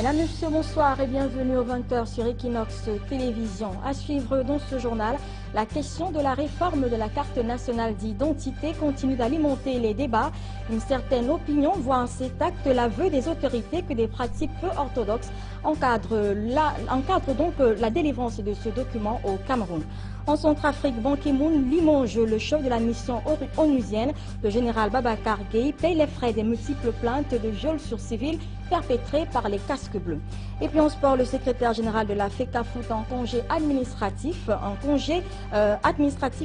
Mesdames, Messieurs, bonsoir et bienvenue aux 20h sur Equinox Télévision. À suivre dans ce journal, la question de la réforme de la carte nationale d'identité continue d'alimenter les débats. Une certaine opinion voit en cet acte l'aveu des autorités que des pratiques peu orthodoxes encadrent donc la délivrance de ce document au Cameroun. En Centrafrique, Ban Ki-moon limoge le chef de la mission onusienne. Le général Babacar Gueye paye les frais des multiples plaintes de viol sur civils perpétrées par les casques bleus. Et puis en sport, le secrétaire général de la FECAFOOT en congé administratif,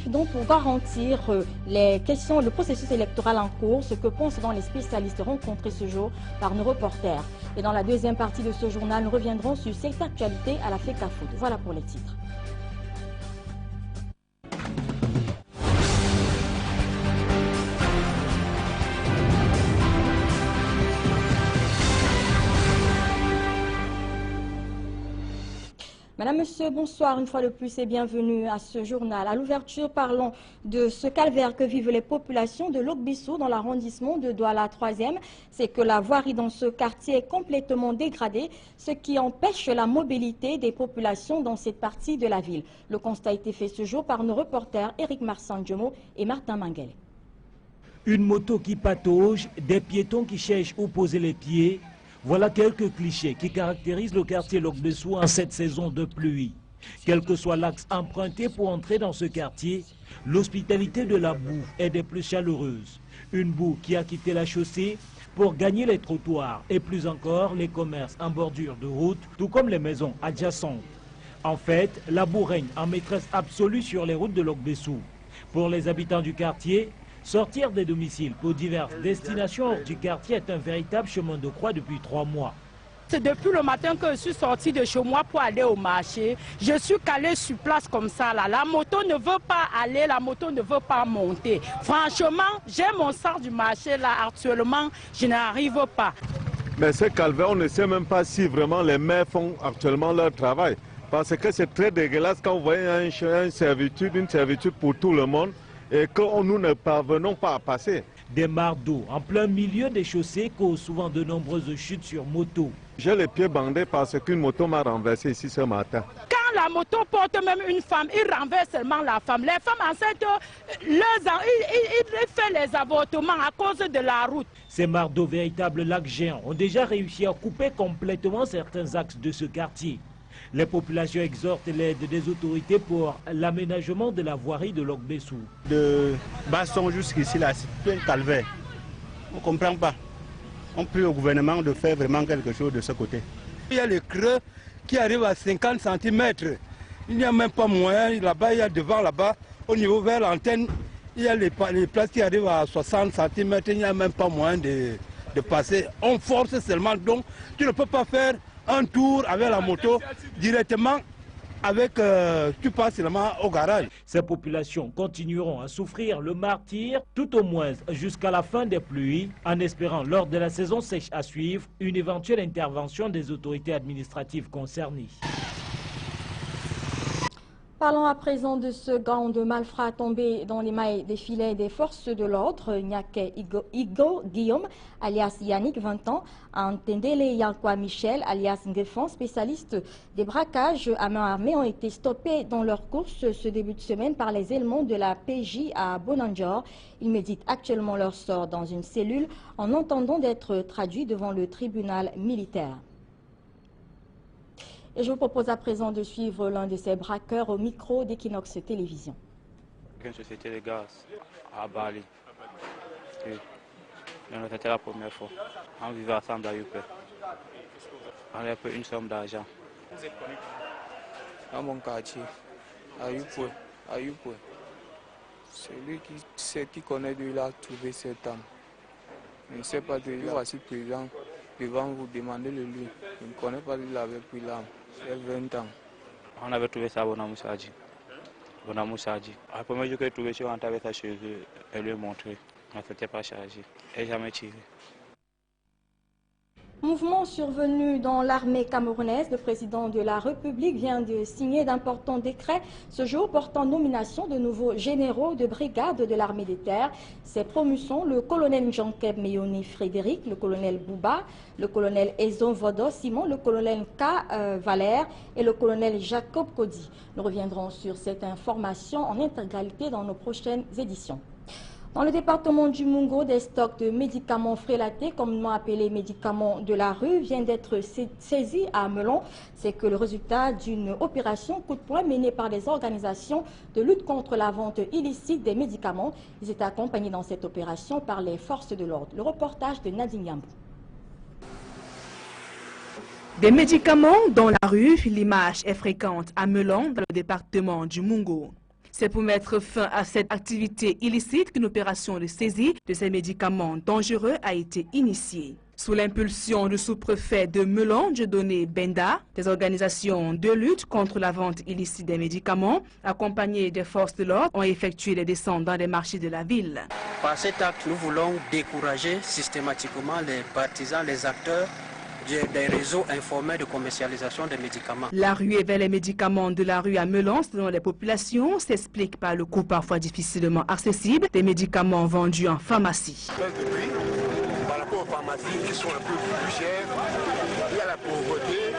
donc pour garantir le processus électoral en cours, ce que pensent dans les spécialistes rencontrés ce jour par nos reporters. Et dans la deuxième partie de ce journal, nous reviendrons sur cette actualité à la FECAFOOT. Voilà pour les titres. Madame, Monsieur, bonsoir une fois de plus et bienvenue à ce journal. À l'ouverture, parlons de ce calvaire que vivent les populations de Lok-Bissau dans l'arrondissement de Douala 3e. C'est que la voirie dans ce quartier est complètement dégradée, ce qui empêche la mobilité des populations dans cette partie de la ville. Le constat a été fait ce jour par nos reporters Éric Marsan-Djomo et Martin Manguel. Une moto qui patauge, des piétons qui cherchent où poser les pieds. Voilà quelques clichés qui caractérisent le quartier Lok-Bissau en cette saison de pluie. Quel que soit l'axe emprunté pour entrer dans ce quartier, l'hospitalité de la boue est des plus chaleureuses. Une boue qui a quitté la chaussée pour gagner les trottoirs et plus encore les commerces en bordure de route, tout comme les maisons adjacentes. En fait, la boue règne en maîtresse absolue sur les routes de Lok-Bissau. Pour les habitants du quartier, sortir des domiciles pour diverses destinations hors du quartier est un véritable chemin de croix depuis 3 mois. C'est depuis le matin que je suis sortie de chez moi pour aller au marché. Je suis calée sur place comme ça là. La moto ne veut pas aller, la moto ne veut pas monter. Franchement, j'ai mon sort du marché là actuellement, je n'arrive pas. Mais ce calvaire, on ne sait même pas si vraiment les maires font actuellement leur travail. Parce que c'est très dégueulasse quand vous voyez une servitude pour tout le monde. Et que nous ne parvenons pas à passer. Des mares d'eau en plein milieu des chaussées causent souvent de nombreuses chutes sur moto. J'ai les pieds bandés parce qu'une moto m'a renversé ici ce matin. Quand la moto porte même une femme, il renverse seulement la femme. Les femmes enceintes, il fait les avortements à cause de la route. Ces mares d'eau, véritables lacs géants, ont déjà réussi à couper complètement certains axes de ce quartier. Les populations exhortent l'aide des autorités pour l'aménagement de la voirie de Lok-Bissau. De Basson jusqu'ici, là, c'est un calvaire. On ne comprend pas. On prie au gouvernement de faire vraiment quelque chose de ce côté. Il y a le creux qui arrive à 50 cm. Il n'y a même pas moyen. Là-bas, il y a devant, là-bas, au niveau vers l'antenne, il y a les places qui arrivent à 60 cm. Il n'y a même pas moyen de passer. On force seulement. Donc, tu ne peux pas faire un tour avec la moto directement tu passes seulement au garage. Ces populations continueront à souffrir le martyre tout au moins jusqu'à la fin des pluies, en espérant lors de la saison sèche à suivre une éventuelle intervention des autorités administratives concernées. Parlons à présent de ce gang de malfrats tombé dans les mailles des filets des forces de l'ordre. Nyake Igo Guillaume, alias Yannick, 20 ans, Antendele Yankwa Michel, alias Ngefan, spécialiste des braquages à main armée, ont été stoppés dans leur course ce début de semaine par les éléments de la PJ à Bonanjor. Ils méditent actuellement leur sort dans une cellule en attendant d'être traduits devant le tribunal militaire. Et je vous propose à présent de suivre l'un de ces braqueurs au micro d'Equinox Télévision. Une société de gaz à Bali. C'était la première fois. On vivait ensemble à Youpe. On avait pris une somme d'argent. Vous êtes connu dans mon quartier, à Youpe. Celui qui connaît lui, il a trouvé cette âme. Je ne sais pas de lui, voici présent devant vous, demandez-le lui. Je ne connais pas lui, il avait pris l'âme. C'est 20 ans. On avait trouvé ça à Bonamoussadi. Le premier jour que j'ai trouvé ça, on avait ça chez eux. Elle lui a montré. On ne s'était pas chargé. Elle n'a jamais tiré. Mouvement survenu dans l'armée camerounaise, le président de la République vient de signer d'importants décrets ce jour portant nomination de nouveaux généraux de brigade de l'armée des terres. Ces promotions, le colonel Jean-Keb Meyoni Frédéric, le colonel Bouba, le colonel Ezon Vodo Simon, le colonel K. Valère et le colonel Jacob Kodi. Nous reviendrons sur cette information en intégralité dans nos prochaines éditions. Dans le département du Mungo, des stocks de médicaments frélatés, communément appelés médicaments de la rue, viennent d'être saisis à Melon. C'est que le résultat d'une opération coup de poing menée par des organisations de lutte contre la vente illicite des médicaments. Ils étaient accompagnés dans cette opération par les forces de l'ordre. Le reportage de Nadine Yambou. Des médicaments dans la rue, l'image est fréquente à Melon, dans le département du Mungo. C'est pour mettre fin à cette activité illicite qu'une opération de saisie de ces médicaments dangereux a été initiée. Sous l'impulsion du sous-préfet de Melon, Dieudonné Benda, des organisations de lutte contre la vente illicite des médicaments, accompagnées des forces de l'ordre, ont effectué des descentes dans les marchés de la ville. Par cet acte, nous voulons décourager systématiquement les partisans, les acteurs des réseaux informels de commercialisation des médicaments. La ruée vers les médicaments de la rue à Melon, selon les populations, s'explique par le coût parfois difficilement accessible des médicaments vendus en pharmacie. Par rapport aux pharmacies qui sont un peu plus chères, il y a la pauvreté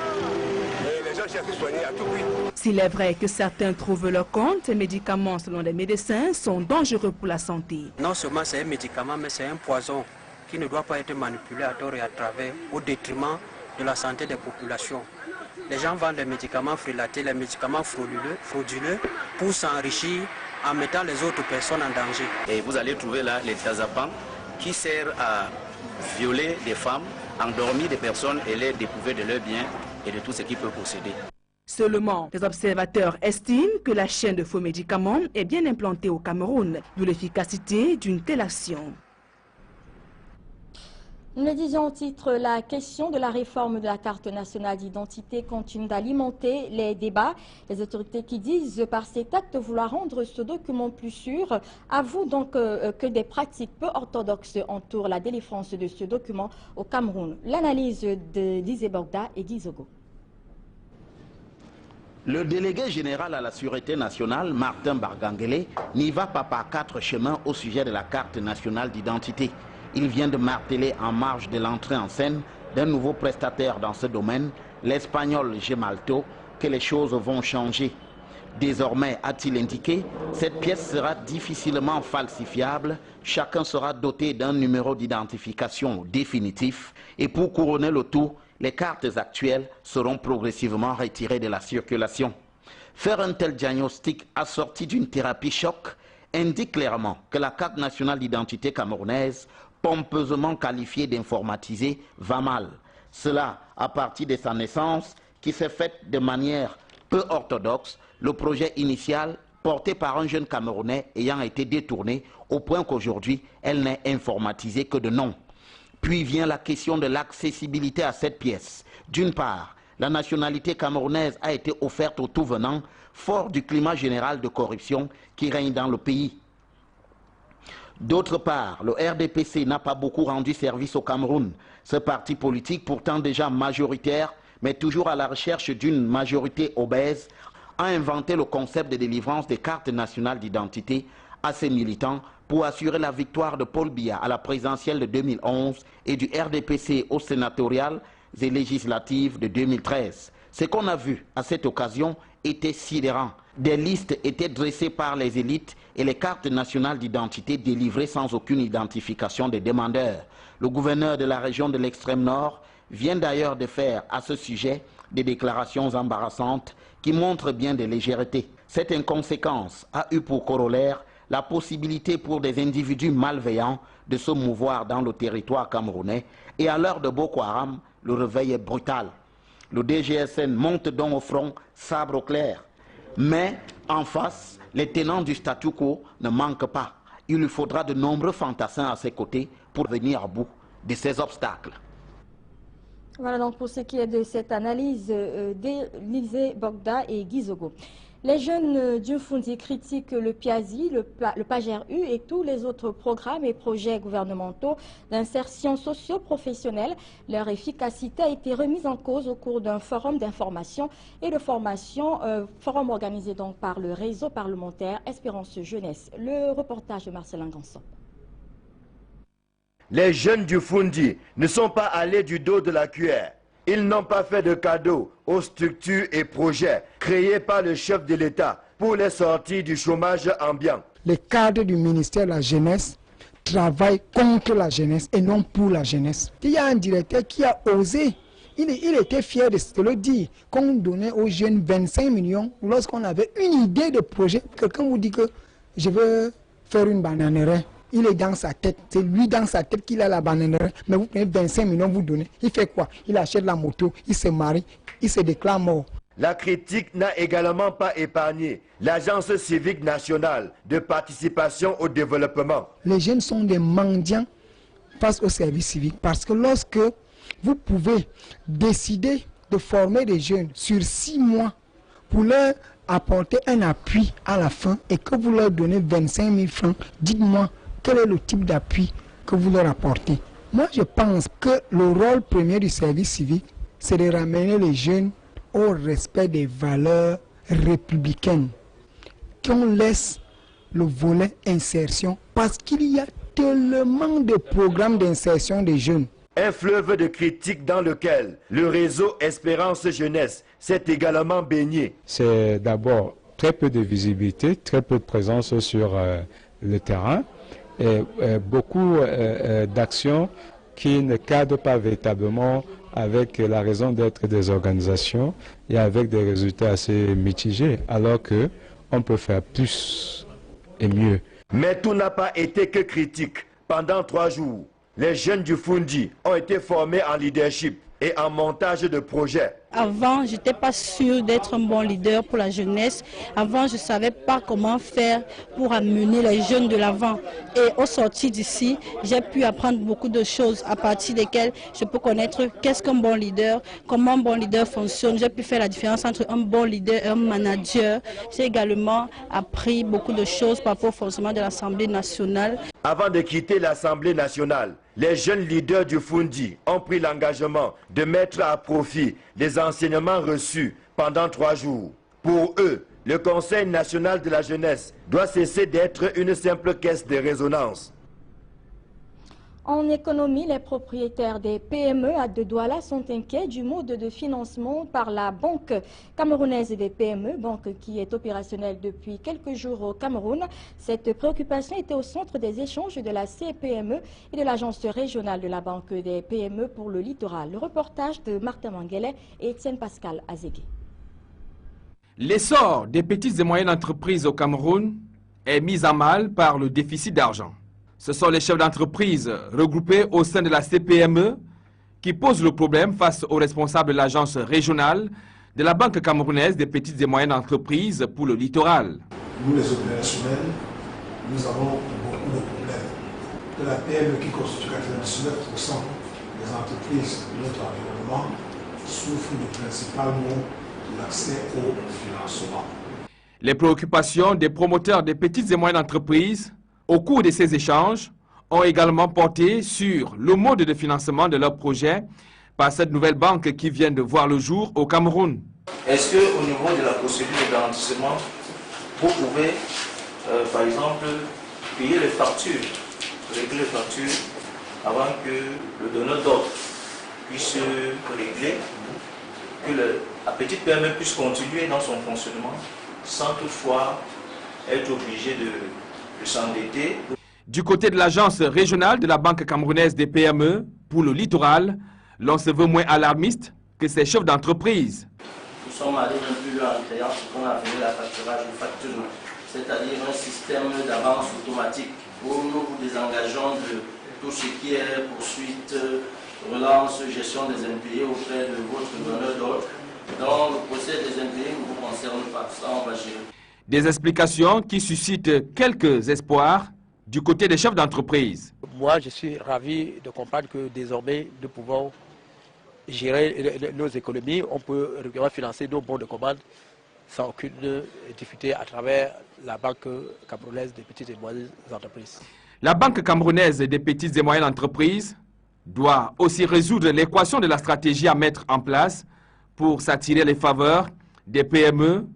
et les gens cherchent à se soigner à tout prix. S'il est vrai que certains trouvent leur compte, ces médicaments, selon les médecins, sont dangereux pour la santé. Non seulement c'est un médicament, mais c'est un poison qui ne doit pas être manipulé à tort et à travers au détriment de la santé des populations. Les gens vendent des médicaments frélatés, les médicaments frauduleux pour s'enrichir en mettant les autres personnes en danger. Et vous allez trouver là les tazapans qui servent à violer des femmes, endormir des personnes et les dépourvir de leurs biens et de tout ce qu'ils peuvent posséder. Seulement, les observateurs estiment que la chaîne de faux médicaments est bien implantée au Cameroun, d'où l'efficacité d'une telle action. Nous le disions au titre, la question de la réforme de la carte nationale d'identité continue d'alimenter les débats. Les autorités qui disent par cet acte vouloir rendre ce document plus sûr avouent donc que des pratiques peu orthodoxes entourent la délivrance de ce document au Cameroun. L'analyse de Lise Bogda et Guy Zogo. Le délégué général à la Sûreté nationale, Martin Barganguele, n'y va pas par quatre chemins au sujet de la carte nationale d'identité. Il vient de marteler en marge de l'entrée en scène d'un nouveau prestataire dans ce domaine, l'Espagnol Gemalto, que les choses vont changer. Désormais, a-t-il indiqué, cette pièce sera difficilement falsifiable, chacun sera doté d'un numéro d'identification définitif et pour couronner le tout, les cartes actuelles seront progressivement retirées de la circulation. Faire un tel diagnostic assorti d'une thérapie choc indique clairement que la carte nationale d'identité camerounaise, pompeusement qualifiée d'informatisée, va mal. Cela à partir de sa naissance, qui s'est faite de manière peu orthodoxe, le projet initial porté par un jeune Camerounais ayant été détourné au point qu'aujourd'hui, elle n'est informatisée que de nom. Puis vient la question de l'accessibilité à cette pièce. D'une part, la nationalité camerounaise a été offerte aux tout venants, fort du climat général de corruption qui règne dans le pays. D'autre part, le RDPC n'a pas beaucoup rendu service au Cameroun. Ce parti politique, pourtant déjà majoritaire, mais toujours à la recherche d'une majorité obèse, a inventé le concept de délivrance des cartes nationales d'identité à ses militants pour assurer la victoire de Paul Biya à la présidentielle de 2011 et du RDPC aux sénatoriales et législatives de 2013. Ce qu'on a vu à cette occasion était sidérant. Des listes étaient dressées par les élites et les cartes nationales d'identité délivrées sans aucune identification des demandeurs. Le gouverneur de la région de l'extrême nord vient d'ailleurs de faire à ce sujet des déclarations embarrassantes qui montrent bien des légèretés. Cette inconséquence a eu pour corollaire la possibilité pour des individus malveillants de se mouvoir dans le territoire camerounais et à l'heure de Boko Haram, le réveil est brutal. Le DGSN monte donc au front, sabre au clair. Mais en face, les tenants du statu quo ne manquent pas. Il lui faudra de nombreux fantassins à ses côtés pour venir à bout de ces obstacles. Voilà donc pour ce qui est de cette analyse d'Élysée Bogda et Guy Zogo. Les jeunes du Fundi critiquent le PIASI, le PAGER-U et tous les autres programmes et projets gouvernementaux d'insertion socio-professionnelle. Leur efficacité a été remise en cause au cours d'un forum d'information et de formation, forum organisé donc par le réseau parlementaire Espérance Jeunesse. Le reportage de Marcelin Ganson. Les jeunes du Fundi ne sont pas allés du dos de la cuillère. Ils n'ont pas fait de cadeaux aux structures et projets créés par le chef de l'État pour les sortir du chômage ambiant. Les cadres du ministère de la Jeunesse travaillent contre la jeunesse et non pour la jeunesse. Il y a un directeur qui a osé, il était fier de se le dire, qu'on donnait aux jeunes 25 millions lorsqu'on avait une idée de projet. Quelqu'un vous dit que je veux faire une bananerie. Il est dans sa tête, c'est lui dans sa tête qu'il a la bananerie. Mais vous prenez 25 millions, vous donnez. Il fait quoi? Il achète la moto, il se marie, il se déclare mort. La critique n'a également pas épargné l'Agence civique nationale de participation au développement. Les jeunes sont des mendiants face au service civique parce que lorsque vous pouvez décider de former des jeunes sur 6 mois pour leur apporter un appui à la fin et que vous leur donnez 25 000 francs, dites-moi quel est le type d'appui que vous leur apportez. Moi, je pense que le rôle premier du service civique, c'est de ramener les jeunes au respect des valeurs républicaines, qu'on laisse le volet insertion, parce qu'il y a tellement de programmes d'insertion des jeunes. Un fleuve de critiques dans lequel le réseau Espérance Jeunesse s'est également baigné. C'est d'abord très peu de visibilité, très peu de présence sur le terrain et beaucoup d'actions qui ne cadrent pas véritablement avec la raison d'être des organisations et avec des résultats assez mitigés, alors qu'on peut faire plus et mieux. Mais tout n'a pas été que critique. Pendant 3 jours, les jeunes du Fundi ont été formés en leadership et en montage de projets. Avant, je n'étais pas sûre d'être un bon leader pour la jeunesse. Avant, je ne savais pas comment faire pour amener les jeunes de l'avant. Et au sortir d'ici, j'ai pu apprendre beaucoup de choses à partir desquelles je peux connaître qu'est-ce qu'un bon leader, comment un bon leader fonctionne. J'ai pu faire la différence entre un bon leader et un manager. J'ai également appris beaucoup de choses par rapport au fonctionnement de l'Assemblée nationale. Avant de quitter l'Assemblée nationale, les jeunes leaders du Fundi ont pris l'engagement de mettre à profit les enseignements reçus pendant 3 jours. Pour eux, le Conseil national de la jeunesse doit cesser d'être une simple caisse de résonance. En économie, les propriétaires des PME à Douala sont inquiets du mode de financement par la Banque camerounaise des PME, banque qui est opérationnelle depuis quelques jours au Cameroun. Cette préoccupation était au centre des échanges de la CPME et de l'Agence régionale de la Banque des PME pour le littoral. Le reportage de Martin Manguelet et Étienne Pascal Azégué. L'essor des petites et moyennes entreprises au Cameroun est mis à mal par le déficit d'argent. Ce sont les chefs d'entreprise regroupés au sein de la CPME qui posent le problème face aux responsables de l'agence régionale de la Banque camerounaise des petites et moyennes entreprises pour le littoral. Nous, les opérationnels, nous avons beaucoup de problèmes. Que la PME qui constitue 99% des entreprises de notre environnement souffre principalement de l'accès au financement. Les préoccupations des promoteurs des petites et moyennes entreprises au cours de ces échanges, ont également porté sur le mode de financement de leur projet par cette nouvelle banque qui vient de voir le jour au Cameroun. Est-ce qu'au niveau de la procédure de garantissement, vous pouvez, par exemple, payer les factures, régler les factures avant que le donneur d'ordre puisse régler, que la petite PME puisse continuer dans son fonctionnement sans toutefois être obligé de s'endetter. Du côté de l'agence régionale de la Banque camerounaise des PME pour le littoral, l'on se veut moins alarmiste que ses chefs d'entreprise. Nous sommes allés un peu plus loin en créant ce qu'on a appelé la facturage ou facture, c'est-à-dire un système d'avance automatique où nous vous désengageons de tout ce qui est poursuite, relance, gestion des impayés auprès de votre donneur d'ordre. Dans le procès des impayés ne vous concerne pas, ça on va gérer. Des explications qui suscitent quelques espoirs du côté des chefs d'entreprise. Moi, je suis ravi de comprendre que désormais, nous pouvons gérer nos économies. On peut régulièrement financer nos bons de commande sans aucune difficulté à travers la Banque camerounaise des petites et moyennes entreprises. La Banque camerounaise des petites et moyennes entreprises doit aussi résoudre l'équation de la stratégie à mettre en place pour s'attirer les faveurs des PME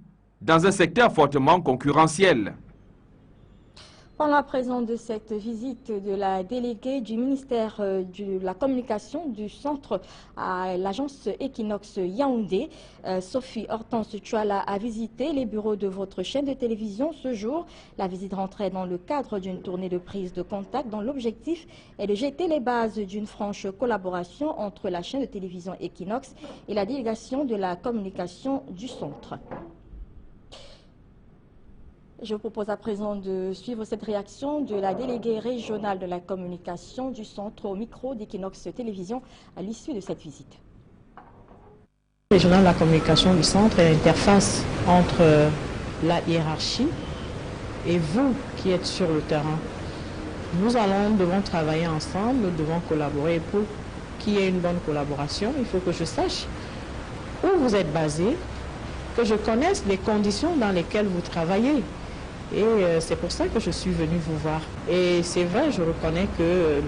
dans un secteur fortement concurrentiel. Pendant la présence de cette visite de la déléguée du ministère de la Communication du Centre à l'agence Equinox Yaoundé, Sophie Hortense Chouala a visité les bureaux de votre chaîne de télévision ce jour. La visite rentrait dans le cadre d'une tournée de prise de contact dont l'objectif est de jeter les bases d'une franche collaboration entre la chaîne de télévision Equinox et la délégation de la communication du Centre. Je vous propose à présent de suivre cette réaction de la déléguée régionale de la communication du Centre au micro d'Equinox Télévision à l'issue de cette visite. Régional de la communication du Centre est l'interface entre la hiérarchie et vous qui êtes sur le terrain. Nous devons travailler ensemble, nous devons collaborer. Pour qu'il y ait une bonne collaboration, il faut que je sache où vous êtes basé, que je connaisse les conditions dans lesquelles vous travaillez. Et c'est pour ça que je suis venue vous voir. Et c'est vrai, je reconnais que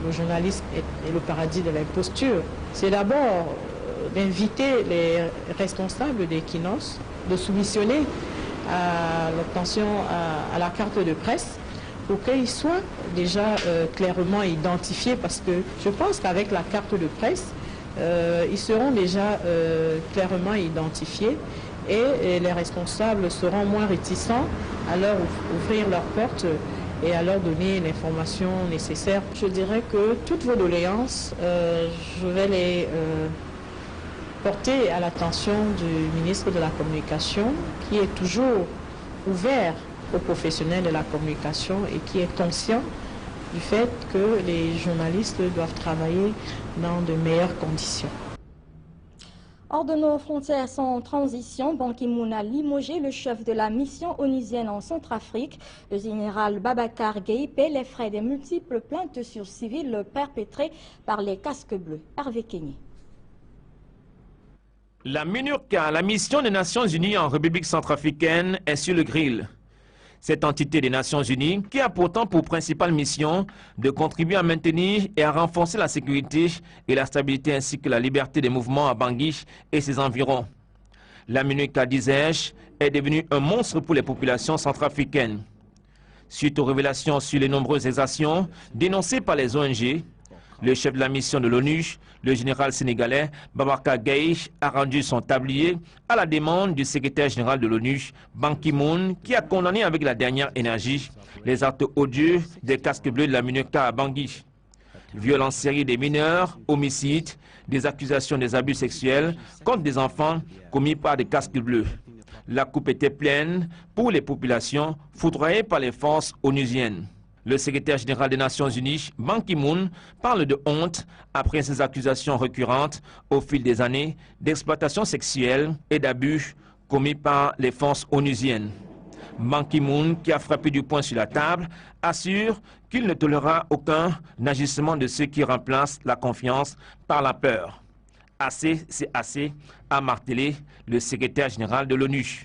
le journalisme est le paradis de l'imposture. C'est d'abord d'inviter les responsables d'Equinox de soumissionner à l'obtention à la carte de presse pour qu'ils soient déjà clairement identifiés, parce que je pense qu'avec la carte de presse, ils seront déjà clairement identifiés. Et les responsables seront moins réticents à leur ouvrir leurs portes et à leur donner l'information nécessaire. Je dirais que toutes vos doléances, je vais les porter à l'attention du ministre de la Communication, qui est toujours ouvert aux professionnels de la communication et qui est conscient du fait que les journalistes doivent travailler dans de meilleures conditions. Hors de nos frontières sans transition, Ban Ki-moon a limogé le chef de la mission onusienne en Centrafrique. Le général Babacar Gaye paie les frais des multiples plaintes sur civils perpétrées par les casques bleus. Hervé Kenny. La MINURCA, la mission des Nations Unies en République centrafricaine, est sur le grill. Cette entité des Nations Unies, qui a pourtant pour principale mission de contribuer à maintenir et à renforcer la sécurité et la stabilité ainsi que la liberté des mouvements à Bangui et ses environs. La MINURCA, disais-je, est devenue un monstre pour les populations centrafricaines. Suite aux révélations sur les nombreuses exactions dénoncées par les ONG, le chef de la mission de l'ONU, le général sénégalais Babacar Gaye, a rendu son tablier à la demande du secrétaire général de l'ONU, Ban Ki-moon, qui a condamné avec la dernière énergie les actes odieux des casques bleus de la MINURCA à Bangui. Violence série des mineurs, homicides, des accusations des abus sexuels contre des enfants commis par des casques bleus. La coupe était pleine pour les populations foudroyées par les forces onusiennes. Le secrétaire général des Nations Unies, Ban Ki-moon, parle de honte après ces accusations récurrentes au fil des années d'exploitation sexuelle et d'abus commis par les forces onusiennes. Ban Ki-moon, qui a frappé du poing sur la table, assure qu'il ne tolérera aucun agissement de ceux qui remplacent la confiance par la peur. Assez, c'est assez, a martelé le secrétaire général de l'ONU.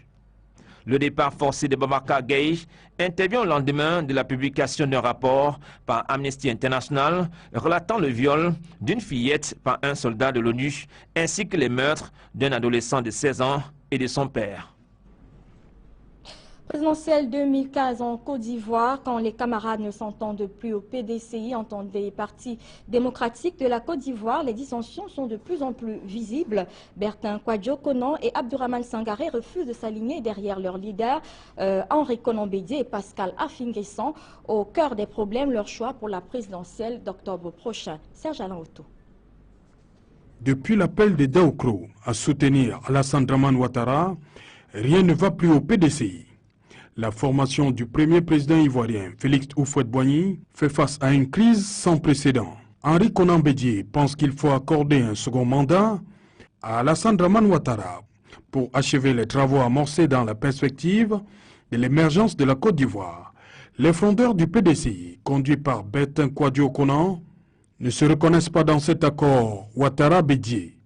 Le départ forcé de Babacar Gaye intervient au lendemain de la publication d'un rapport par Amnesty International relatant le viol d'une fillette par un soldat de l'ONU ainsi que les meurtres d'un adolescent de 16 ans et de son père. Présidentielle 2015 en Côte d'Ivoire, quand les camarades ne s'entendent plus au PDCI, entendent des partis démocratiques de la Côte d'Ivoire, les dissensions sont de plus en plus visibles. Bertin Kwadjo Konan et Abdourahmane Sangaré refusent de s'aligner derrière leurs leaders, Henri Konan Bédié et Pascal Affinguessan. Au cœur des problèmes, leur choix pour la présidentielle d'octobre prochain. Serge Alain Otto. Depuis l'appel de Daoukro à soutenir Alassane Dramane Ouattara, rien ne va plus au PDCI. La formation du premier président ivoirien, Félix Houphouët-Boigny, fait face à une crise sans précédent. Henri Konan Bédié pense qu'il faut accorder un second mandat à Alassane Dramane Ouattara pour achever les travaux amorcés dans la perspective de l'émergence de la Côte d'Ivoire. Les frondeurs du PDCI, conduits par Bertin Kwadjo Konan, ne se reconnaissent pas dans cet accord Ouattara-Bédié.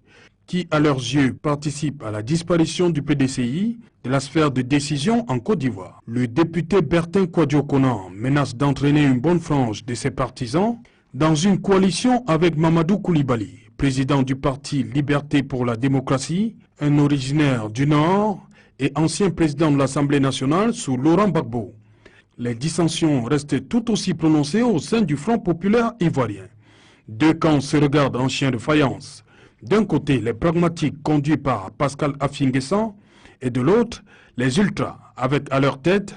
qui, à leurs yeux, participent à la disparition du PDCI de la sphère de décision en Côte d'Ivoire. Le député Bertin Kwadjo-Konan menace d'entraîner une bonne frange de ses partisans dans une coalition avec Mamadou Koulibaly, président du parti Liberté pour la démocratie, un originaire du Nord et ancien président de l'Assemblée nationale sous Laurent Gbagbo. Les dissensions restent tout aussi prononcées au sein du Front populaire ivoirien. Deux camps se regardent en chien de faïence. D'un côté, les pragmatiques conduits par Pascal Affi-N'Guessan et de l'autre, les ultras avec à leur tête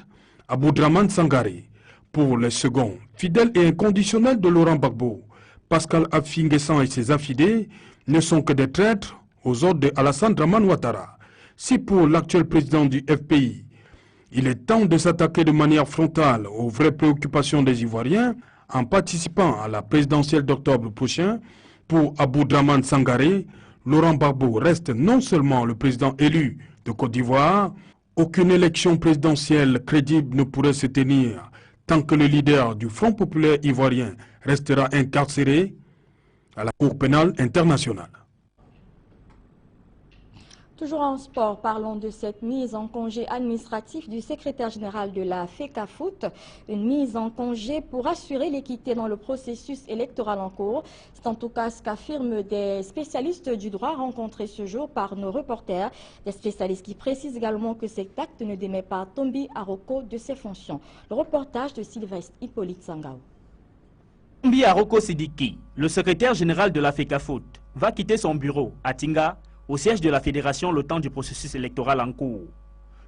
Aboudraman Sangaré. Pour les seconds, fidèles et inconditionnels de Laurent Gbagbo, Pascal Affi-N'Guessan et ses affidés ne sont que des traîtres aux ordres de Alassane Dramane Ouattara. Si pour l'actuel président du FPI, il est temps de s'attaquer de manière frontale aux vraies préoccupations des Ivoiriens en participant à la présidentielle d'octobre prochain, pour Aboudraman Sangaré, Laurent Gbagbo reste non seulement le président élu de Côte d'Ivoire, aucune élection présidentielle crédible ne pourrait se tenir tant que le leader du Front populaire ivoirien restera incarcéré à la Cour pénale internationale. Toujours en sport, parlons de cette mise en congé administratif du secrétaire général de la FECAFOOT. Une mise en congé pour assurer l'équité dans le processus électoral en cours. C'est en tout cas ce qu'affirment des spécialistes du droit rencontrés ce jour par nos reporters. Des spécialistes qui précisent également que cet acte ne démet pas Tombi Aroko de ses fonctions. Le reportage de Sylvestre Hippolyte Sangao. Tombi Aroko Sidiki, le secrétaire général de la FECAFOOT, va quitter son bureau à Tinga, au siège de la fédération, le temps du processus électoral en cours.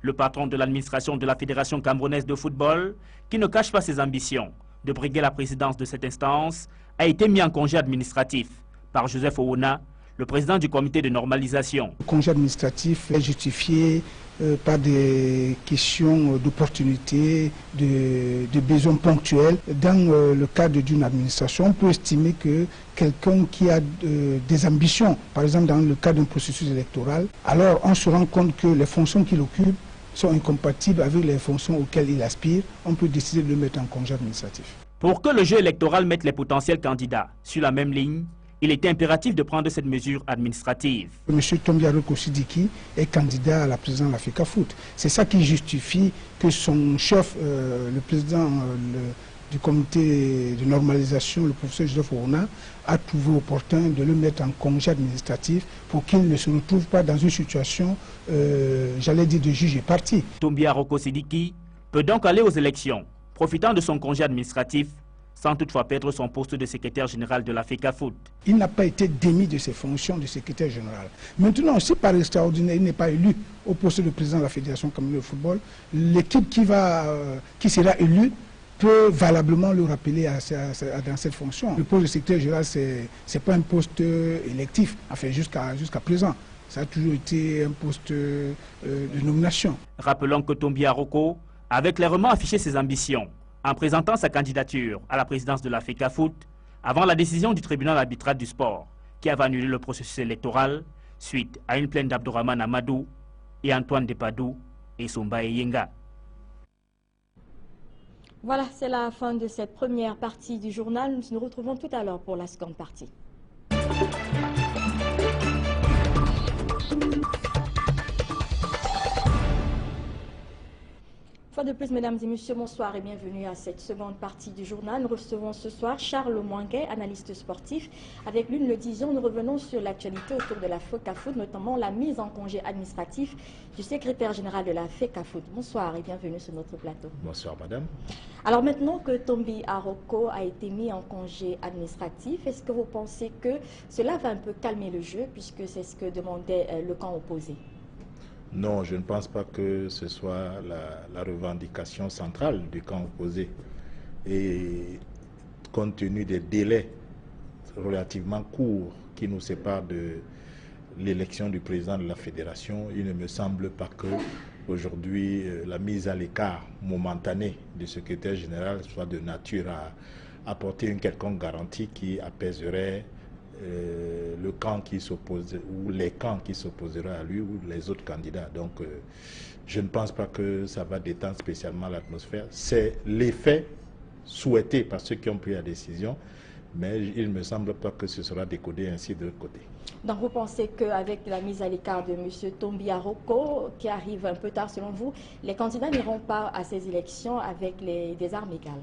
Le patron de l'administration de la Fédération camerounaise de football, qui ne cache pas ses ambitions de briguer la présidence de cette instance, a été mis en congé administratif par Joseph Owona, le président du comité de normalisation. Le congé administratif est justifié par des questions d'opportunité, de besoins ponctuels. Dans le cadre d'une administration, on peut estimer que quelqu'un qui a des ambitions, par exemple dans le cadre d'un processus électoral, alors on se rend compte que les fonctions qu'il occupe sont incompatibles avec les fonctions auxquelles il aspire, on peut décider de le mettre en congé administratif. Pour que le jeu électoral mette les potentiels candidats sur la même ligne, il était impératif de prendre cette mesure administrative. M. Tombi Aroko Sidiki est candidat à la présidence de la FECAFOOT. C'est ça qui justifie que son chef, le président du comité de normalisation, le professeur Joseph Owona, a trouvé opportun de le mettre en congé administratif pour qu'il ne se retrouve pas dans une situation, j'allais dire, de juge et parti. Tombi Aroko Sidiki peut donc aller aux élections, profitant de son congé administratif, sans toutefois perdre son poste de secrétaire général de la FECAFOOT. Il n'a pas été démis de ses fonctions de secrétaire général. Maintenant, si par extraordinaire, il n'est pas élu au poste de président de la Fédération camerounaise de football, l'équipe qui sera élue peut valablement le rappeler dans cette fonction. Le poste de secrétaire général, ce n'est pas un poste électif, enfin jusqu'à présent. Ça a toujours été un poste de nomination. Rappelons que Tombi Aroko avait clairement affiché ses ambitions en présentant sa candidature à la présidence de la FECAFOOT avant la décision du tribunal arbitral du sport qui avait annulé le processus électoral suite à une plainte d'Abdourahmane Amadou et Antoine Depadou et Somba Yenga. Voilà, c'est la fin de cette première partie du journal. Nous nous retrouvons tout à l'heure pour la seconde partie. Une fois de plus, mesdames et messieurs, bonsoir et bienvenue à cette seconde partie du journal. Nous recevons ce soir Charles Mouanguet, analyste sportif. Avec lui, nous le disions, nous revenons sur l'actualité autour de la FECAFOOT, notamment la mise en congé administratif du secrétaire général de la FECAFOOT. Bonsoir et bienvenue sur notre plateau. Bonsoir, madame. Alors maintenant que Tombi Aroko a été mis en congé administratif, est-ce que vous pensez que cela va un peu calmer le jeu, puisque c'est ce que demandait le camp opposé? Non, je ne pense pas que ce soit la revendication centrale du camp opposé. Et compte tenu des délais relativement courts qui nous séparent de l'élection du président de la fédération, il ne me semble pas que aujourd'hui la mise à l'écart momentanée du secrétaire général soit de nature à apporter une quelconque garantie qui apaiserait le camp qui s'oppose ou les camps qui s'opposeraient à lui ou les autres candidats. Donc je ne pense pas que ça va détendre spécialement l'atmosphère. C'est l'effet souhaité par ceux qui ont pris la décision, mais il ne me semble pas que ce sera décodé ainsi de l'autre côté. Donc vous pensez qu'avec la mise à l'écart de M. Tombia Roko, qui arrive un peu tard selon vous, les candidats n'iront pas à ces élections avec des armes égales?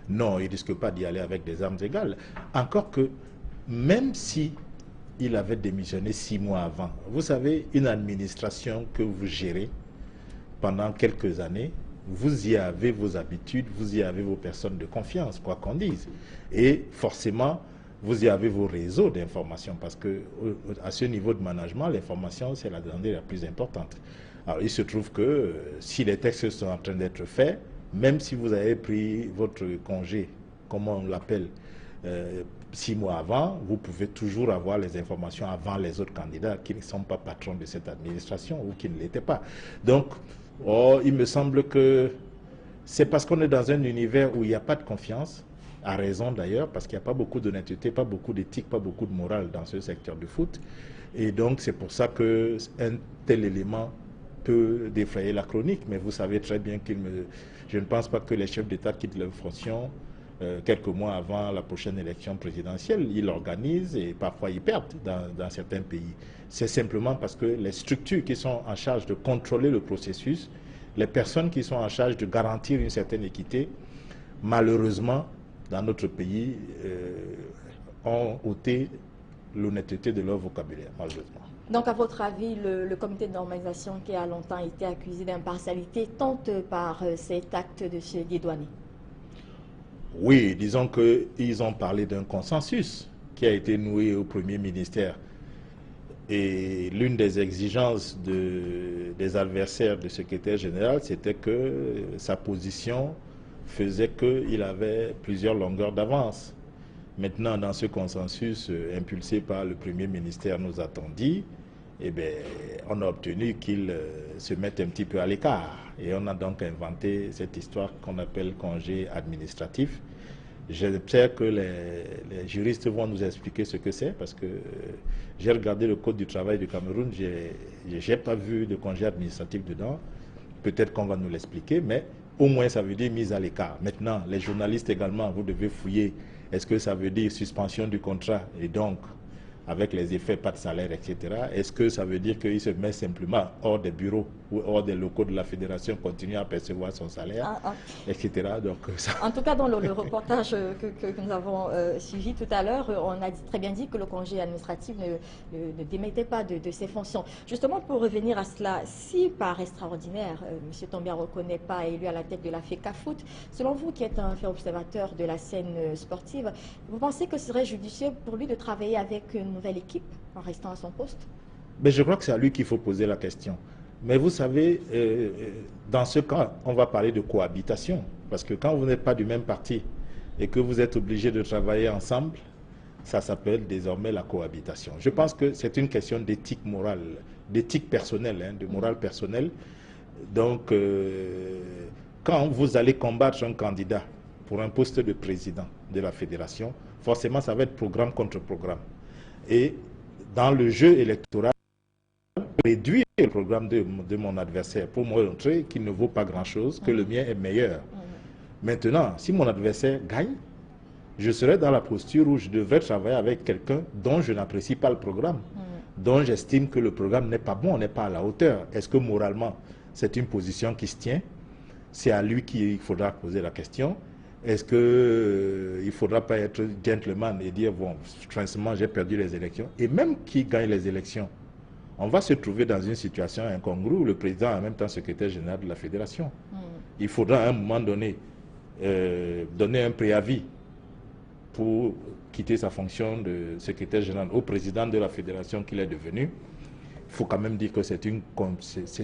Non, ils ne risquent pas d'y aller avec des armes égales. Encore que, même si il avait démissionné 6 mois avant, vous savez, une administration que vous gérez pendant quelques années, vous y avez vos habitudes, vous y avez vos personnes de confiance, quoi qu'on dise. Et forcément, vous y avez vos réseaux d'information, parce que à ce niveau de management, l'information, c'est la donnée la plus importante. Alors, il se trouve que si les textes sont en train d'être faits, même si vous avez pris votre congé, comme on l'appelle, 6 mois avant, vous pouvez toujours avoir les informations avant les autres candidats qui ne sont pas patrons de cette administration ou qui ne l'étaient pas. Donc, il me semble que c'est parce qu'on est dans un univers où il n'y a pas de confiance, à raison d'ailleurs, parce qu'il n'y a pas beaucoup d'honnêteté, pas beaucoup d'éthique, pas beaucoup de morale dans ce secteur du foot. Et donc, c'est pour ça qu'un tel élément peut défrayer la chronique. Mais vous savez très bien je ne pense pas que les chefs d'État quittent leur fonction quelques mois avant la prochaine élection présidentielle. Ils l'organisent et parfois ils perdent dans certains pays. C'est simplement parce que les structures qui sont en charge de contrôler le processus, les personnes qui sont en charge de garantir une certaine équité, malheureusement, dans notre pays, ont ôté l'honnêteté de leur vocabulaire, malheureusement. Donc, à votre avis, le comité de normalisation qui a longtemps été accusé d'impartialité tente par cet acte de se dédouaner? Oui, disons qu'ils ont parlé d'un consensus qui a été noué au Premier ministère. Et l'une des exigences des adversaires du secrétaire général, c'était que sa position faisait qu'il avait plusieurs longueurs d'avance. Maintenant, dans ce consensus impulsé par le Premier ministère, nous a-t-on dit, eh bien, on a obtenu qu'il se mette un petit peu à l'écart. Et on a donc inventé cette histoire qu'on appelle congé administratif. J'espère que les juristes vont nous expliquer ce que c'est, parce que j'ai regardé le Code du travail du Cameroun, je n'ai pas vu de congé administratif dedans. Peut-être qu'on va nous l'expliquer, mais au moins ça veut dire mise à l'écart. Maintenant, les journalistes également, vous devez fouiller. Est-ce que ça veut dire suspension du contrat et donc avec les effets pas de salaire, etc. Est-ce que ça veut dire qu'il se met simplement hors des bureaux ou hors des locaux de la fédération, continue à percevoir son salaire, etc. Donc, ça... En tout cas, dans le reportage que nous avons suivi tout à l'heure, on a très bien dit que le congé administratif ne démettait pas de ses fonctions. Justement, pour revenir à cela, si par extraordinaire, M. Tombia Roko n'est pas élu à la tête de la FECAFOOT, selon vous qui êtes un fait observateur de la scène sportive, vous pensez que ce serait judicieux pour lui de travailler avec une nouvelle équipe en restant à son poste? Mais je crois que c'est à lui qu'il faut poser la question. Mais vous savez, dans ce cas, on va parler de cohabitation. Parce que quand vous n'êtes pas du même parti et que vous êtes obligés de travailler ensemble, ça s'appelle désormais la cohabitation. Je pense que c'est une question d'éthique morale, d'éthique personnelle, de morale personnelle. Donc, quand vous allez combattre un candidat pour un poste de président de la fédération, forcément, ça va être programme contre programme. Et dans le jeu électoral, réduire le programme de mon adversaire pour montrer qu'il ne vaut pas grand-chose, que le mien est meilleur. Maintenant, si mon adversaire gagne, je serai dans la posture où je devrais travailler avec quelqu'un dont je n'apprécie pas le programme, dont j'estime que le programme n'est pas bon, n'est pas à la hauteur. Est-ce que moralement, c'est une position qui se tient? C'est à lui qu'il faudra poser la question. Est-ce qu'il ne faudra pas être gentleman et dire, bon, franchement, j'ai perdu les élections? Et même qui gagne les élections, on va se trouver dans une situation incongrue où le président est en même temps secrétaire général de la fédération. Il faudra à un moment donné donner un préavis pour quitter sa fonction de secrétaire général au président de la fédération qu'il est devenu. Il faut quand même dire que c'est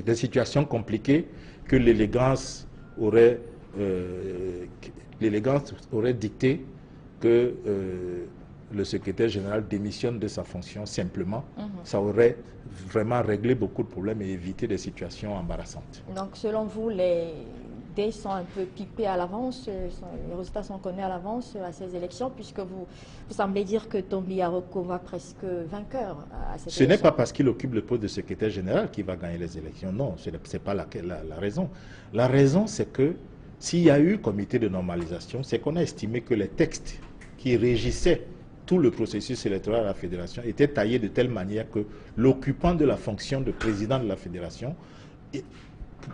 des situations compliquées que l'élégance aurait dicté que le secrétaire général démissionne de sa fonction simplement. Ça aurait vraiment réglé beaucoup de problèmes et évité des situations embarrassantes. Donc, selon vous, les dés sont un peu pipés à l'avance, les résultats sont connus à l'avance à ces élections, puisque vous semblez dire que Tombia Roko va presque vainqueur à cette élection. Ce n'est pas parce qu'il occupe le poste de secrétaire général qu'il va gagner les élections. Non, ce n'est pas la raison. La raison, c'est que s'il y a eu comité de normalisation, c'est qu'on a estimé que les textes qui régissaient tout le processus électoral à la fédération était taillé de telle manière que l'occupant de la fonction de président de la fédération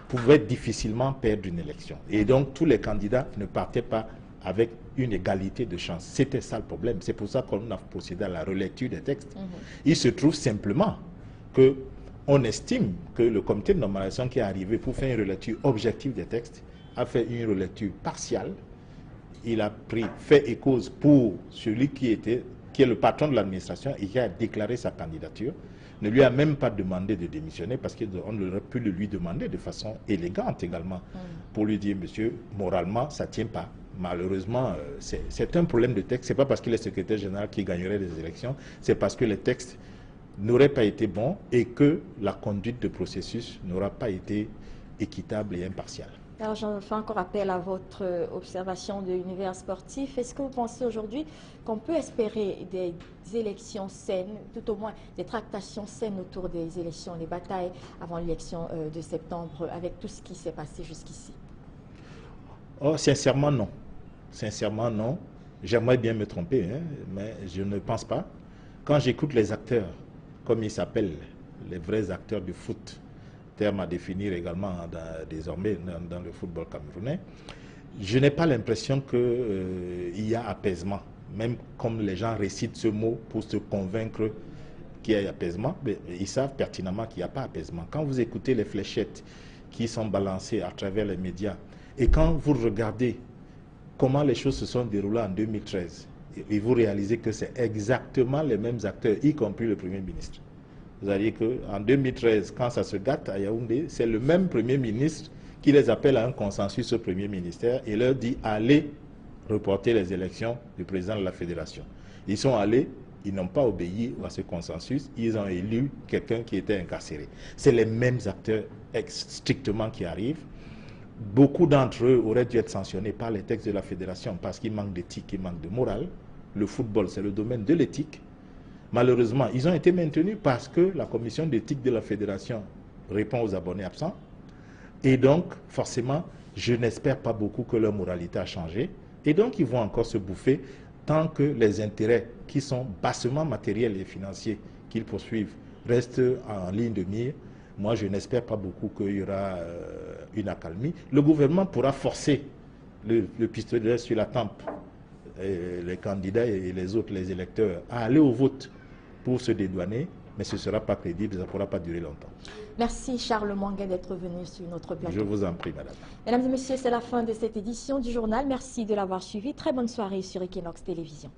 pouvait difficilement perdre une élection. Et donc, tous les candidats ne partaient pas avec une égalité de chance. C'était ça le problème. C'est pour ça qu'on a procédé à la relecture des textes. Il se trouve simplement qu'on estime que le comité de normalisation qui est arrivé pour faire une relecture objective des textes a fait une relecture partiale. Il a pris fait et cause pour celui qui est le patron de l'administration et qui a déclaré sa candidature, ne lui a même pas demandé de démissionner parce qu'on aurait pu le lui demander de façon élégante également pour lui dire, monsieur, moralement, ça ne tient pas. Malheureusement, c'est un problème de texte. Ce n'est pas parce qu'il est secrétaire général qu'il gagnerait les élections, c'est parce que les textes n'auraient pas été bons et que la conduite de processus n'aura pas été équitable et impartiale. Alors, je fais encore appel à votre observation de l'univers sportif. Est-ce que vous pensez aujourd'hui qu'on peut espérer des élections saines, tout au moins des tractations saines autour des élections, des batailles avant l'élection de septembre, avec tout ce qui s'est passé jusqu'ici? Oh, sincèrement, non. Sincèrement, non. J'aimerais bien me tromper, hein, mais je ne pense pas. Quand j'écoute les acteurs, comme ils s'appellent, les vrais acteurs du foot, terme à définir également désormais dans le football camerounais, je n'ai pas l'impression qu'il y a apaisement, même comme les gens récitent ce mot pour se convaincre qu'il y a apaisement, mais ils savent pertinemment qu'il n'y a pas apaisement. Quand vous écoutez les fléchettes qui sont balancées à travers les médias, et quand vous regardez comment les choses se sont déroulées en 2013, et vous réalisez que c'est exactement les mêmes acteurs, y compris le Premier ministre. Vous allez qu'en 2013, quand ça se gâte à Yaoundé, c'est le même Premier ministre qui les appelle à un consensus au Premier ministère et leur dit allez reporter les élections du président de la fédération. Ils sont allés, ils n'ont pas obéi à ce consensus, ils ont élu quelqu'un qui était incarcéré. C'est les mêmes acteurs strictement qui arrivent. Beaucoup d'entre eux auraient dû être sanctionnés par les textes de la fédération parce qu'ils manquent d'éthique, ils manquent de morale. Le football, c'est le domaine de l'éthique. Malheureusement, ils ont été maintenus parce que la commission d'éthique de la fédération répond aux abonnés absents. Et donc, forcément, je n'espère pas beaucoup que leur moralité a changé. Et donc, ils vont encore se bouffer tant que les intérêts qui sont bassement matériels et financiers qu'ils poursuivent restent en ligne de mire. Moi, je n'espère pas beaucoup qu'il y aura une accalmie. Le gouvernement pourra forcer le pistolet sur la tempe, les candidats et les autres, les électeurs, à aller au vote pour se dédouaner, mais ce ne sera pas crédible, ça ne pourra pas durer longtemps. Merci Charles Mwangué d'être venu sur notre plateau. Je vous en prie, madame. Mesdames et messieurs, c'est la fin de cette édition du journal. Merci de l'avoir suivi. Très bonne soirée sur Equinox Télévision.